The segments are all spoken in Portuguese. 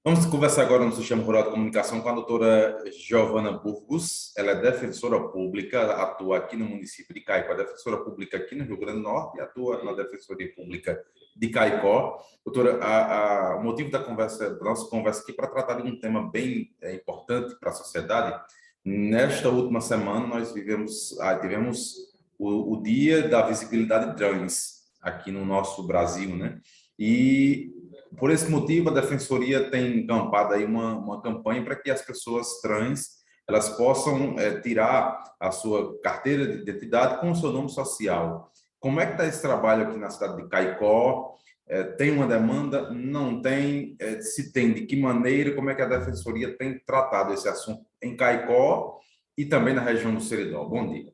Vamos conversar agora no Sistema Rural de Comunicação com a doutora Giovana Burgos. Ela é defensora pública, atua aqui no município de Caicó, é defensora pública aqui no Rio Grande do Norte e atua na Defensoria Pública de Caicó. Doutora, o motivo da nossa conversa aqui é para tratar de um tema bem importante para a sociedade. Nesta última semana, nós tivemos o Dia da Visibilidade Trans aqui no nosso Brasil, né? E por esse motivo, a Defensoria tem encampado aí uma campanha para que as pessoas trans elas possam tirar a sua carteira de identidade com o seu nome social. Como é que está esse trabalho aqui na cidade de Caicó? Tem uma demanda? Não tem? Se tem, de que maneira? Como é que a Defensoria tem tratado esse assunto em Caicó e também na região do Seridó? Bom dia.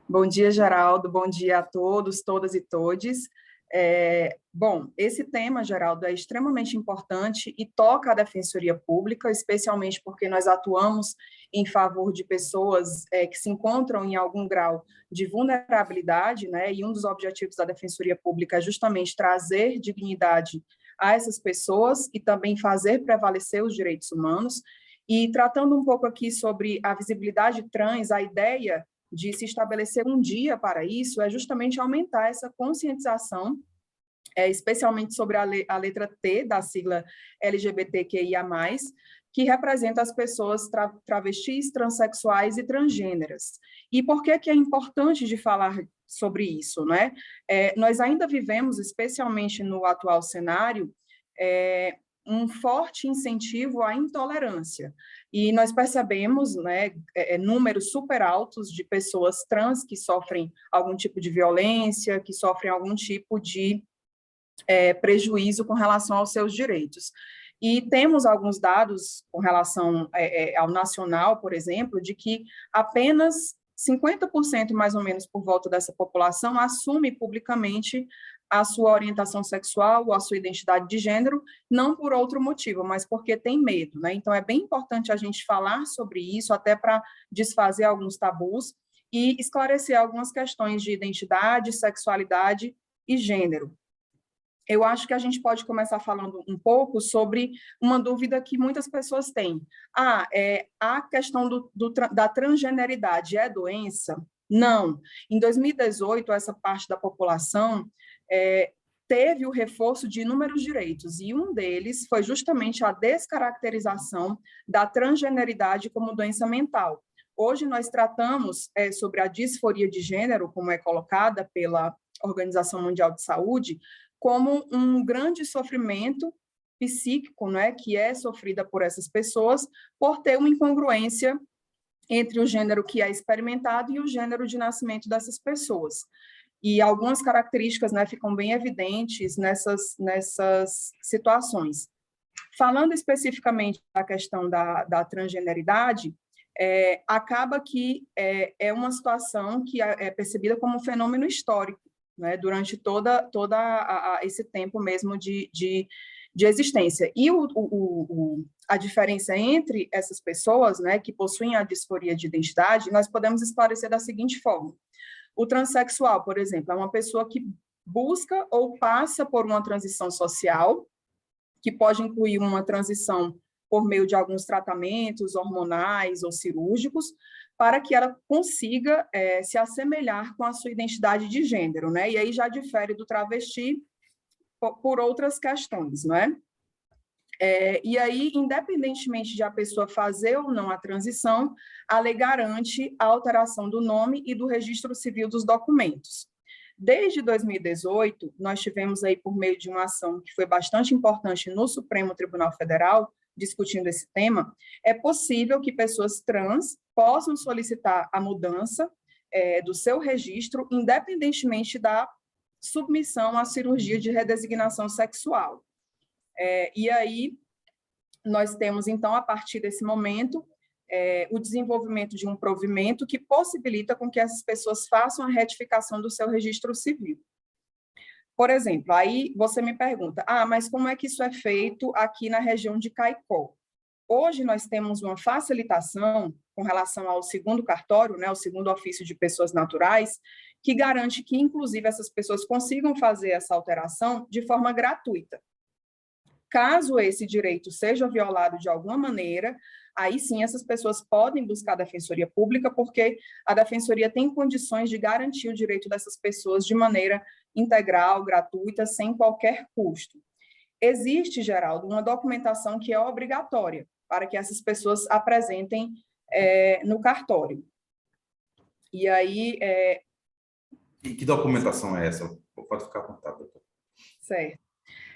Bom dia, Geraldo. Bom dia a todos, todas e todes. Bom, esse tema, Geraldo, é extremamente importante e toca a Defensoria Pública, especialmente porque nós atuamos em favor de pessoas que se encontram em algum grau de vulnerabilidade, né? E um dos objetivos da Defensoria Pública é justamente trazer dignidade a essas pessoas e também fazer prevalecer os direitos humanos. E tratando um pouco aqui sobre a visibilidade trans, a ideia de se estabelecer um dia para isso é justamente aumentar essa conscientização, especialmente sobre a letra T da sigla LGBTQIA+, que representa as pessoas travestis, transexuais e transgêneras. E por que é importante de falar sobre isso, né? Nós ainda vivemos, especialmente no atual cenário, um forte incentivo à intolerância. E nós percebemos, né, números super altos de pessoas trans que sofrem algum tipo de violência, que sofrem algum tipo de prejuízo com relação aos seus direitos. E temos alguns dados com relação ao nacional, por exemplo, de que apenas 50% mais ou menos por volta dessa população assume publicamente a sua orientação sexual ou a sua identidade de gênero, não por outro motivo, mas porque tem medo, né? Então, é bem importante a gente falar sobre isso, até para desfazer alguns tabus e esclarecer algumas questões de identidade, sexualidade e gênero. Eu acho que a gente pode começar falando um pouco sobre uma dúvida que muitas pessoas têm. A questão da transgeneridade é doença? Não. Em 2018, essa parte da população teve o reforço de inúmeros direitos, e um deles foi justamente a descaracterização da transgeneridade como doença mental. Hoje nós tratamos sobre a disforia de gênero, como é colocada pela Organização Mundial de Saúde, como um grande sofrimento psíquico, né, que é sofrida por essas pessoas, por ter uma incongruência entre o gênero que é experimentado e o gênero de nascimento dessas pessoas. E algumas características, né, ficam bem evidentes nessas situações. Falando especificamente da questão da transgeneridade, acaba que é uma situação que é percebida como um fenômeno histórico, né, durante esse tempo mesmo de existência. E a diferença entre essas pessoas, né, que possuem a disforia de identidade, nós podemos esclarecer da seguinte forma. O transexual, por exemplo, é uma pessoa que busca ou passa por uma transição social, que pode incluir uma transição por meio de alguns tratamentos hormonais ou cirúrgicos, para que ela consiga se assemelhar com a sua identidade de gênero, né? E aí já difere do travesti por outras questões, né? E aí, independentemente de a pessoa fazer ou não a transição, a lei garante a alteração do nome e do registro civil dos documentos. Desde 2018, nós tivemos aí, por meio de uma ação que foi bastante importante no Supremo Tribunal Federal, discutindo esse tema, é possível que pessoas trans possam solicitar a mudança do seu registro, independentemente da submissão à cirurgia de redesignação sexual. E aí, nós temos, então, a partir desse momento, o desenvolvimento de um provimento que possibilita com que essas pessoas façam a retificação do seu registro civil. Por exemplo, aí você me pergunta, mas como é que isso é feito aqui na região de Caicó? Hoje nós temos uma facilitação com relação ao segundo cartório, né, o segundo ofício de pessoas naturais, que garante que, inclusive, essas pessoas consigam fazer essa alteração de forma gratuita. Caso esse direito seja violado de alguma maneira, aí sim essas pessoas podem buscar a Defensoria Pública, porque a Defensoria tem condições de garantir o direito dessas pessoas de maneira integral, gratuita, sem qualquer custo. Existe, Geraldo, uma documentação que é obrigatória para que essas pessoas apresentem no cartório. E aí... E que documentação é essa? Pode ficar à vontade, doutor. Certo.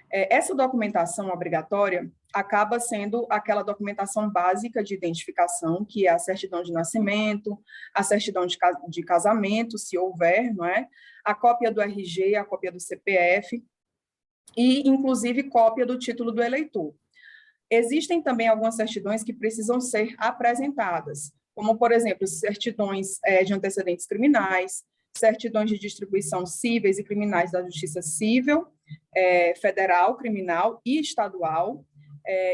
Essa documentação obrigatória acaba sendo aquela documentação básica de identificação, que é a certidão de nascimento, a certidão de casamento, se houver, não é? A cópia do RG, a cópia do CPF e, inclusive, cópia do título do eleitor. Existem também algumas certidões que precisam ser apresentadas, como, por exemplo, certidões de antecedentes criminais, certidões de distribuição cíveis e criminais da Justiça Civil, federal, criminal e estadual,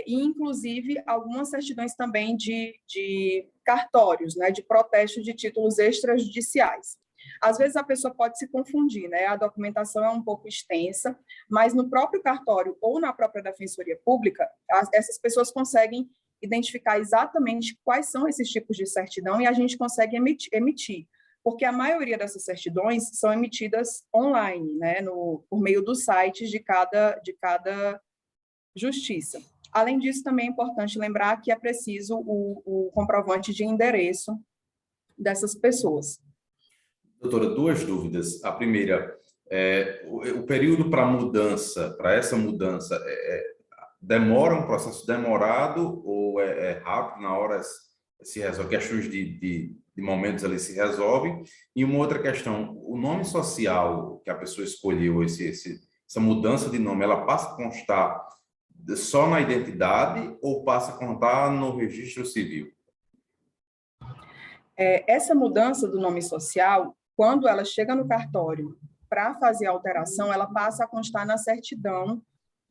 e, inclusive, algumas certidões também de cartórios, né, de protesto de títulos extrajudiciais. Às vezes a pessoa pode se confundir, né? A documentação é um pouco extensa, mas no próprio cartório ou na própria Defensoria Pública, essas pessoas conseguem identificar exatamente quais são esses tipos de certidão e a gente consegue emitir, porque a maioria dessas certidões são emitidas online, né? Por meio dos sites de cada justiça. Além disso, também é importante lembrar que é preciso o comprovante de endereço dessas pessoas. Doutora, duas dúvidas. A primeira, o período para mudança, para essa mudança, demora um processo demorado ou é rápido, na hora se resolve? Questões de momentos ali se resolvem. E uma outra questão, o nome social que a pessoa escolheu, essa mudança de nome, ela passa a constar só na identidade ou passa a constar no registro civil? Essa mudança do nome social, quando ela chega no cartório para fazer a alteração, ela passa a constar na certidão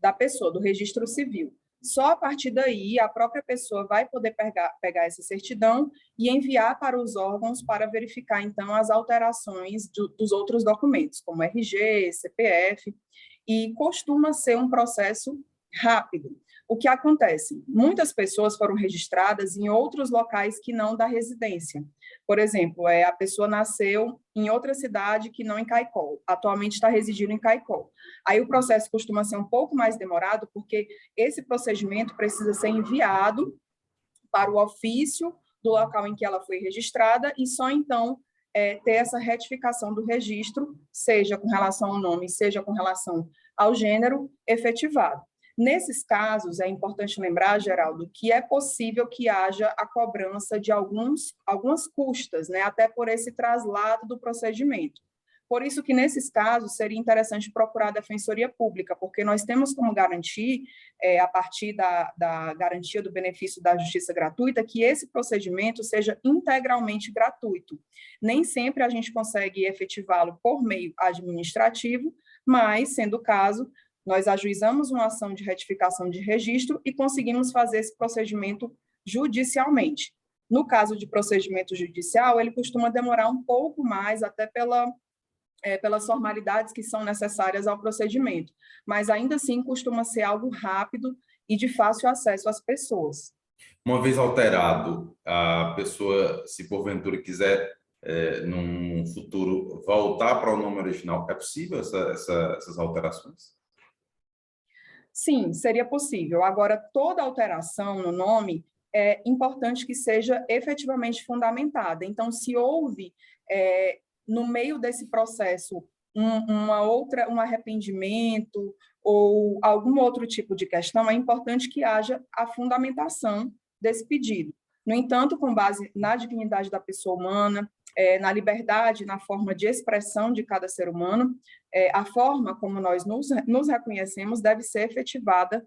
da pessoa, do registro civil. Só a partir daí, a própria pessoa vai poder pegar essa certidão e enviar para os órgãos para verificar, então, as alterações dos outros documentos, como RG, CPF, e costuma ser um processo rápido. O que acontece? Muitas pessoas foram registradas em outros locais que não da residência. Por exemplo, a pessoa nasceu em outra cidade que não em Caicó, atualmente está residindo em Caicó. Aí o processo costuma ser um pouco mais demorado, porque esse procedimento precisa ser enviado para o ofício do local em que ela foi registrada e só então ter essa retificação do registro, seja com relação ao nome, seja com relação ao gênero, efetivado. Nesses casos, é importante lembrar, Geraldo, que é possível que haja a cobrança de algumas custas, né, até por esse traslado do procedimento. Por isso que, nesses casos, seria interessante procurar a Defensoria Pública, porque nós temos como garantir, a partir da garantia do benefício da justiça gratuita, que esse procedimento seja integralmente gratuito. Nem sempre a gente consegue efetivá-lo por meio administrativo, mas, sendo o caso, nós ajuizamos uma ação de retificação de registro e conseguimos fazer esse procedimento judicialmente. No caso de procedimento judicial, ele costuma demorar um pouco mais, até pelas formalidades que são necessárias ao procedimento, mas ainda assim costuma ser algo rápido e de fácil acesso às pessoas. Uma vez alterado, a pessoa, se porventura quiser, num futuro, voltar para o nome original, é possível essas alterações? Sim, seria possível. Agora, toda alteração no nome é importante que seja efetivamente fundamentada. Então, se houve, no meio desse processo, um arrependimento ou algum outro tipo de questão, é importante que haja a fundamentação desse pedido. No entanto, com base na dignidade da pessoa humana, na liberdade, na forma de expressão de cada ser humano, a forma como nós nos reconhecemos deve ser efetivada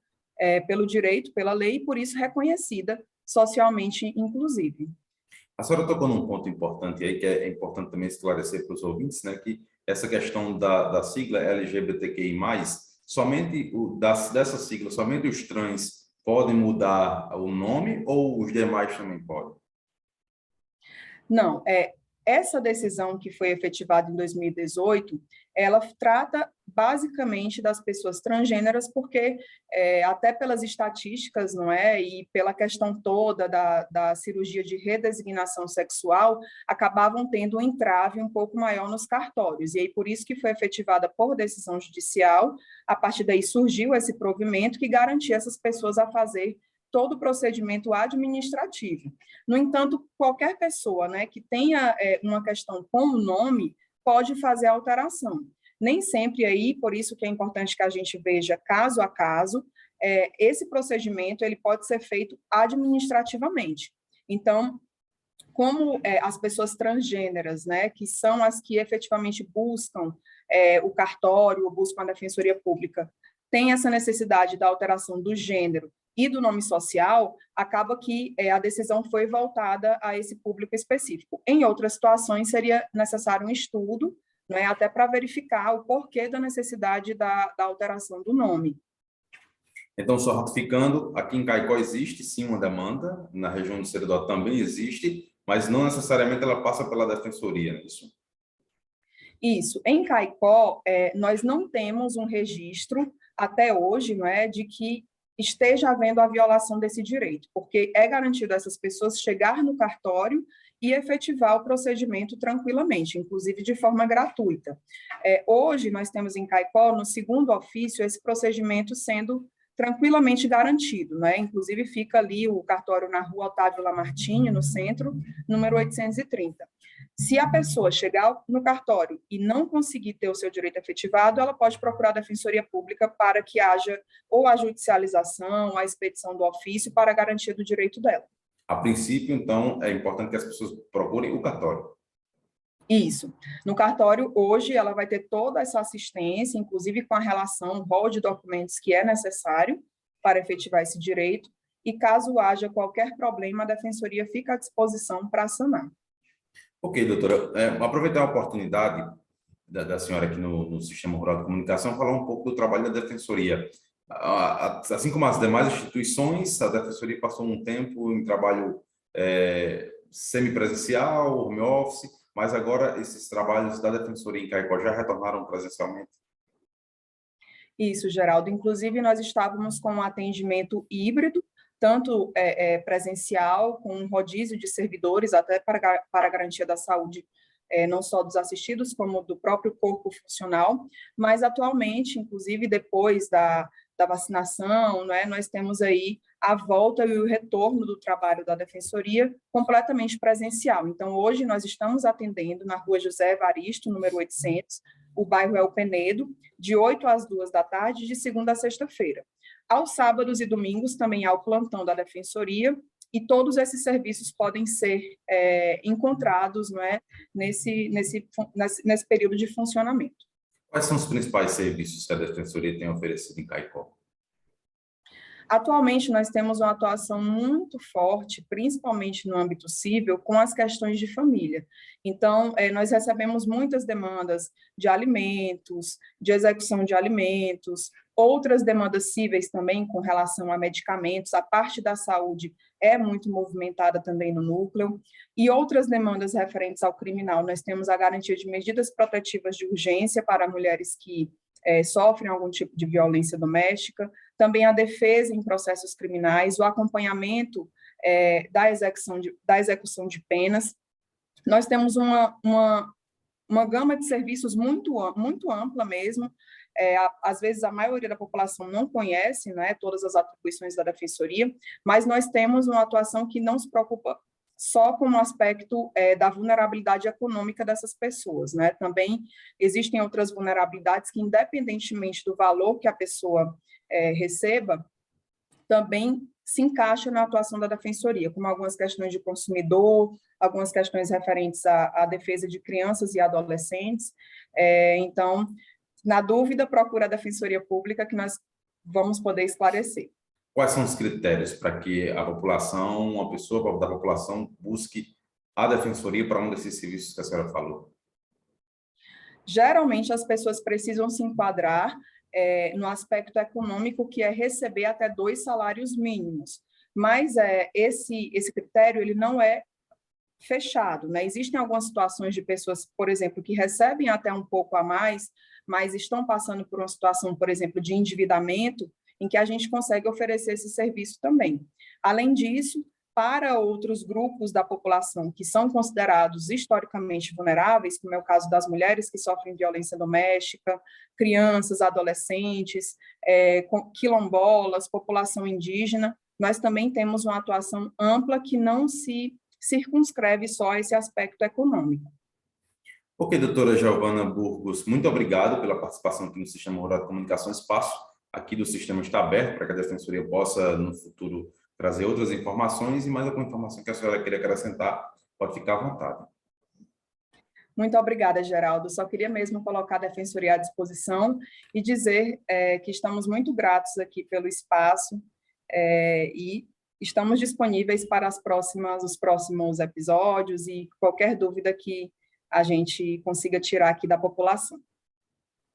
pelo direito, pela lei, e por isso reconhecida socialmente, inclusive. A senhora tocou num ponto importante aí, que é importante também esclarecer para os ouvintes, né, que essa questão da sigla LGBTQI+, dessa sigla, somente os trans podem mudar o nome ou os demais também podem? Não, Essa decisão que foi efetivada em 2018, ela trata basicamente das pessoas transgêneras, porque até pelas estatísticas, não é, e pela questão toda da cirurgia de redesignação sexual, acabavam tendo um entrave um pouco maior nos cartórios, e aí por isso que foi efetivada por decisão judicial. A partir daí surgiu esse provimento que garantia essas pessoas a fazer todo o procedimento administrativo. No entanto, qualquer pessoa, né, que tenha uma questão com o nome pode fazer a alteração. Nem sempre aí, por isso que é importante que a gente veja caso a caso, esse procedimento ele pode ser feito administrativamente. Então, como as pessoas transgêneras, né, que são as que efetivamente buscam o cartório, ou buscam a defensoria pública, têm essa necessidade da alteração do gênero e do nome social, acaba que a decisão foi voltada a esse público específico. Em outras situações, seria necessário um estudo, né, até para verificar o porquê da necessidade da alteração do nome. Então, só ratificando, aqui em Caicó existe sim uma demanda, na região do Seridó também existe, mas não necessariamente ela passa pela defensoria, não é isso? Isso. Em Caicó, nós não temos um registro, até hoje, não é, de que esteja havendo a violação desse direito, porque é garantido a essas pessoas chegar no cartório e efetivar o procedimento tranquilamente, inclusive de forma gratuita. Hoje, nós temos em Caicó, no segundo ofício, esse procedimento sendo tranquilamente garantido, né? Inclusive fica ali o cartório na rua Otávio Lamartine, no centro, número 830. Se a pessoa chegar no cartório e não conseguir ter o seu direito efetivado, ela pode procurar a Defensoria Pública para que haja ou a judicialização, a expedição do ofício para a garantia do direito dela. A princípio, então, é importante que as pessoas procurem o cartório. Isso. No cartório, hoje, ela vai ter toda essa assistência, inclusive com a relação, o rol de documentos que é necessário para efetivar esse direito, e caso haja qualquer problema, a Defensoria fica à disposição para sanar. Ok, doutora. Aproveitar a oportunidade da senhora aqui no Sistema Rural de Comunicação, falar um pouco do trabalho da Defensoria. Assim como as demais instituições, a Defensoria passou um tempo em trabalho semipresencial, home office, mas agora esses trabalhos da Defensoria em Caicó já retornaram presencialmente? Isso, Geraldo. Inclusive, nós estávamos com um atendimento híbrido, tanto presencial, com um rodízio de servidores, até para a garantia da saúde, não só dos assistidos, como do próprio corpo funcional, mas atualmente, inclusive depois da vacinação, né, nós temos aí a volta e o retorno do trabalho da Defensoria completamente presencial. Então, hoje nós estamos atendendo na rua José Evaristo, número 800, o bairro El Penedo, de 8 às 2 da tarde, de segunda a sexta-feira. Aos sábados e domingos também há o plantão da Defensoria, e todos esses serviços podem ser encontrados, não é, nesse período de funcionamento. Quais são os principais serviços que a Defensoria tem oferecido em Caicó? Atualmente, nós temos uma atuação muito forte, principalmente no âmbito civil, com as questões de família. Então, nós recebemos muitas demandas de alimentos, de execução de alimentos, outras demandas cíveis também com relação a medicamentos. A parte da saúde é muito movimentada também no núcleo. E outras demandas referentes ao criminal. Nós temos a garantia de medidas protetivas de urgência para mulheres que sofrem algum tipo de violência doméstica, também a defesa em processos criminais, o acompanhamento da execução de penas. Nós temos uma gama de serviços muito ampla mesmo. Às vezes, a maioria da população não conhece, né, todas as atribuições da Defensoria, mas nós temos uma atuação que não se preocupa só com o aspecto da vulnerabilidade econômica dessas pessoas, né? Também existem outras vulnerabilidades que, independentemente do valor que a pessoa receba, também se encaixa na atuação da Defensoria, como algumas questões de consumidor, algumas questões referentes à defesa de crianças e adolescentes. Então, na dúvida, procura a Defensoria Pública que nós vamos poder esclarecer. Quais são os critérios para que a população, uma pessoa da população, busque a Defensoria para um desses serviços que a senhora falou? Geralmente, as pessoas precisam se enquadrar no aspecto econômico, que é receber até 2 salários mínimos. Mas esse critério ele não é fechado, né? Existem algumas situações de pessoas, por exemplo, que recebem até um pouco a mais, mas estão passando por uma situação, por exemplo, de endividamento, em que a gente consegue oferecer esse serviço também. Além disso, para outros grupos da população que são considerados historicamente vulneráveis, como é o caso das mulheres que sofrem violência doméstica, crianças, adolescentes, quilombolas, população indígena, nós também temos uma atuação ampla que não se circunscreve só a esse aspecto econômico. Ok, doutora Giovana Burgos, muito obrigado pela participação aqui no Sistema Rural de Comunicação. Espaço aqui do sistema está aberto para que a Defensoria possa, no futuro, trazer outras informações e mais alguma informação que a senhora queira acrescentar, pode ficar à vontade. Muito obrigada, Geraldo. Só queria mesmo colocar a Defensoria à disposição e dizer que estamos muito gratos aqui pelo espaço e estamos disponíveis para os próximos episódios e qualquer dúvida que a gente consiga tirar aqui da população.